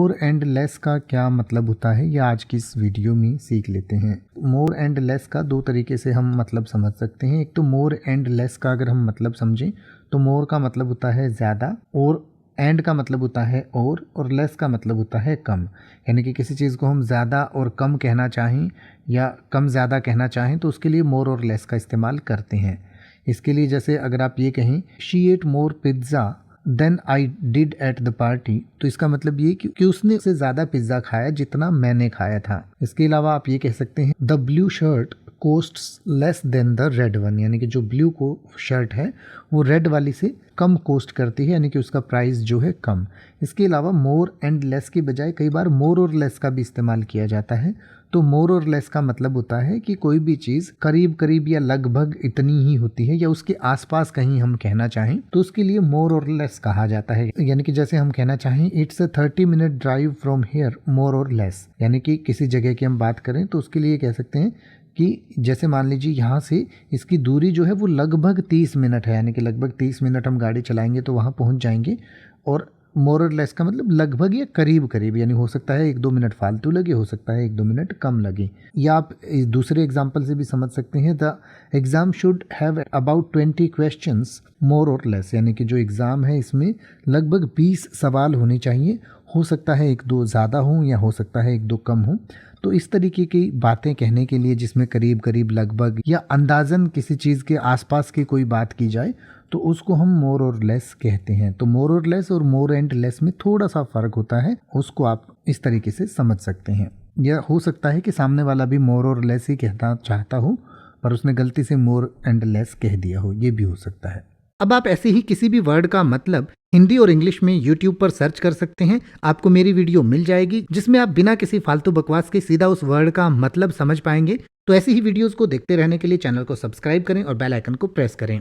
More and less का क्या मतलब होता है, ये आज की इस वीडियो में सीख लेते हैं। मोर एंड लेस का दो तरीके से हम मतलब समझ सकते हैं। एक तो मोर एंड लेस का अगर हम मतलब समझें तो मोर का मतलब होता है ज़्यादा, और एंड का मतलब होता है और लेस का मतलब होता है कम। यानी कि किसी चीज़ को हम ज़्यादा और कम कहना चाहें या कम ज़्यादा कहना चाहें तो उसके लिए मोर और लेस का इस्तेमाल करते हैं। इसके लिए जैसे अगर आप ये कहें she ate more pizza than I did at the party, तो इसका मतलब ये कि उसने उससे ज़्यादा पिज़्ज़ा खाया जितना मैंने खाया था। इसके अलावा आप ये कह सकते हैं the blue shirt costs less than the red one, यानी कि जो ब्लू को शर्ट है वो रेड वाली से कम कोस्ट करती है, यानी कि उसका प्राइस जो है कम। इसके अलावा मोर एंड लेस की बजाय कई बार मोर और लेस का भी इस्तेमाल किया जाता है। तो मोर और लेस का मतलब होता है कि कोई भी चीज़ करीब करीब या लगभग इतनी ही होती है या उसके आसपास कहीं हम कहना चाहें तो उसके लिए मोर और लेस कहा जाता है। यानी कि जैसे हम कहना चाहें it's a 30 minute drive from here more और लेस, यानी कि किसी जगह की हम बात करें तो उसके लिए कह सकते हैं कि जैसे मान लीजिए यहाँ से इसकी दूरी जो है वो लगभग 30 मिनट है, यानी कि लगभग 30 मिनट हम गाड़ी चलाएंगे तो वहाँ पहुँच जाएंगे। और मोर और लेस का मतलब लगभग या करीब करीब, यानी हो सकता है 1-2 मिनट फालतू लगे, हो सकता है 1-2 मिनट कम लगे। या आप दूसरे एग्जाम्पल से भी समझ सकते हैं the exam should have about 20 questions मोर और लेस, यानी कि जो एग्ज़ाम है इसमें लगभग 20 सवाल होने चाहिए। हो सकता है 1-2 ज़्यादा हों या हो सकता है 1-2 कम हों। तो इस तरीके की बातें कहने के लिए जिसमें करीब करीब, लगभग या अंदाज़न किसी चीज़ के आसपास की कोई बात की जाए तो उसको हम मोर और लेस कहते हैं। तो मोर और लेस और मोर एंड लेस में थोड़ा सा फ़र्क होता है, उसको आप इस तरीके से समझ सकते हैं। या हो सकता है कि सामने वाला भी मोर और लेस ही कहना चाहता हो पर उसने गलती से मोर एंड लेस कह दिया हो, ये भी हो सकता है। अब आप ऐसे ही किसी भी वर्ड का मतलब हिंदी और इंग्लिश में YouTube पर सर्च कर सकते हैं। आपको मेरी वीडियो मिल जाएगी जिसमें आप बिना किसी फालतू बकवास के सीधा उस वर्ड का मतलब समझ पाएंगे। तो ऐसी ही वीडियोस को देखते रहने के लिए चैनल को सब्सक्राइब करें और बेल आइकन को प्रेस करें।